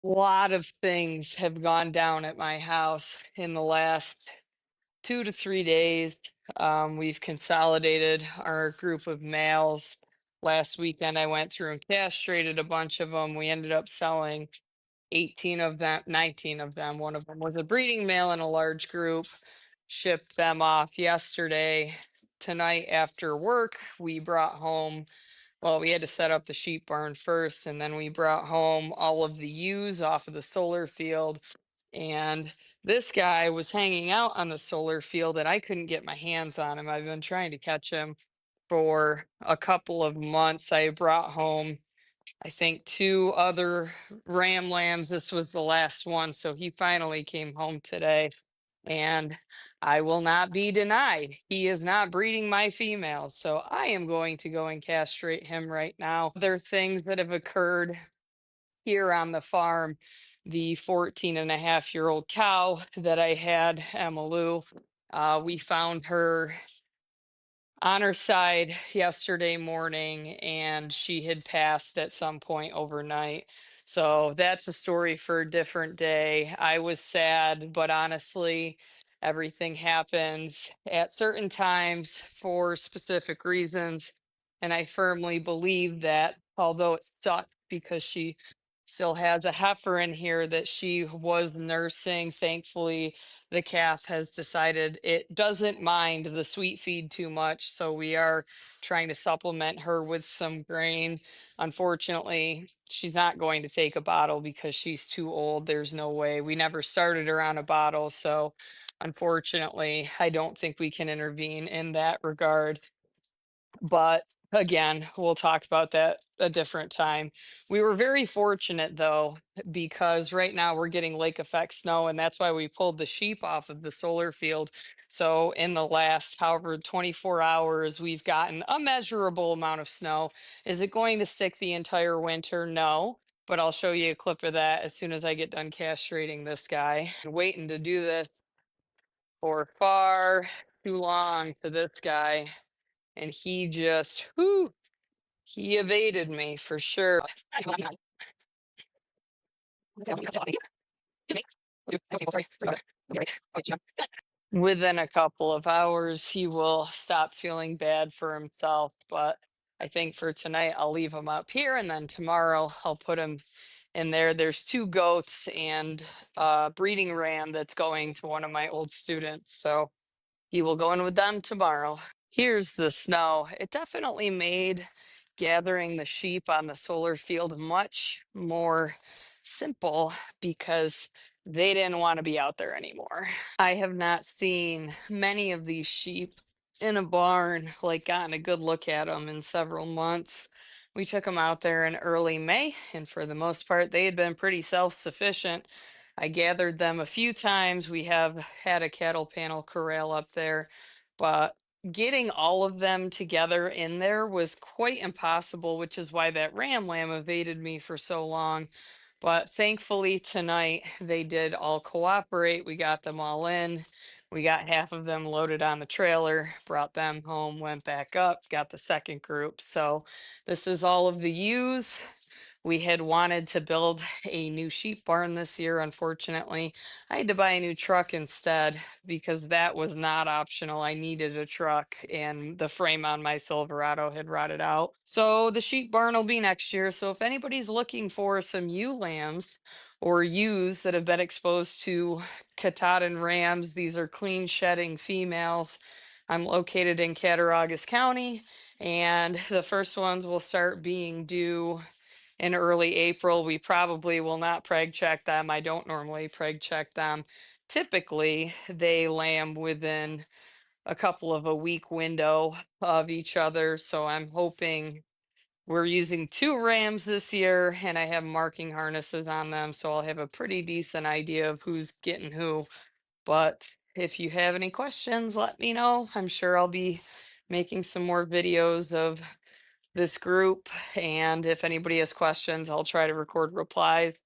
A lot of things have gone down at my house in the last 2 to 3 days. We've consolidated our group of males. Last weekend, I went through and castrated a bunch of them. We ended up selling 18 of them, 19 of them. One of them was a breeding male in a large group. Shipped them off yesterday. Tonight after work, we brought home we had to set up the sheep barn first, and then we brought home all of the ewes off of the solar field. And this guy was hanging out on the solar field, and I couldn't get my hands on him. I've been trying to catch him for a couple of months. I brought home, I think, two other ram lambs. This was the last one. So he finally came home today. And I will not be denied. He is not breeding my females. So I am going to go and castrate him right now. There are things that have occurred here on the farm. The 14-and-a-half-year-old cow that I had, Emmalou, we found her on her side yesterday morning, and she had passed at some point overnight. So that's a story for a different day. I was sad, but honestly, everything happens at certain times for specific reasons. And I firmly believe that although it sucked because she still has a heifer in here that she was nursing, thankfully the calf has decided it doesn't mind the sweet feed too much. So we are trying to supplement her with some grain. Unfortunately, she's not going to take a bottle because she's too old. There's no way. We never started her on a bottle. So unfortunately, I don't think we can intervene in that regard. But again, we'll talk about that a different time. We were very fortunate though, because right now we're getting lake effect snow, and that's why we pulled the sheep off of the solar field. So in the last, however, 24 hours, we've gotten a measurable amount of snow. Is it going to stick the entire winter? No. But I'll show you a clip of that as soon as I get done castrating this guy. Waiting to do this for far too long to this guy, and he just he evaded me for sure. Within a couple of hours, he will stop feeling bad for himself. But I think for tonight, I'll leave him up here, and then tomorrow I'll put him in there. There's two goats and a breeding ram that's going to one of my old students. So he will go in with them tomorrow. Here's the snow. It definitely made gathering the sheep on the solar field much more simple because they didn't want to be out there anymore. I have not seen many of these sheep in a barn, like gotten a good look at them in several months. We took them out there in early May, and for the most part, they had been pretty self-sufficient. I gathered them a few times. We have had a cattle panel corral up there, but getting all of them together in there was quite impossible, which is why that ram lamb evaded me for so long. But thankfully tonight they did all cooperate. We got them all in. We got half of them loaded on the trailer, brought them home, went back up, got the second group. So this is all of the ewes. We had wanted to build a new sheep barn this year. Unfortunately, I had to buy a new truck instead because that was not optional. I needed a truck, and the frame on my Silverado had rotted out. So the sheep barn will be next year. So if anybody's looking for some ewe lambs or ewes that have been exposed to Katahdin rams, these are clean shedding females. I'm located in Cattaraugus County, and the first ones will start being due in early April. We probably will not preg check them. I don't normally preg check them. Typically, they lamb within a couple of a week window of each other. So I'm hoping we're using two rams this year, and I have marking harnesses on them. So I'll have a pretty decent idea of who's getting who. But if you have any questions, let me know. I'm sure I'll be making some more videos of this group. And if anybody has questions, I'll try to record replies.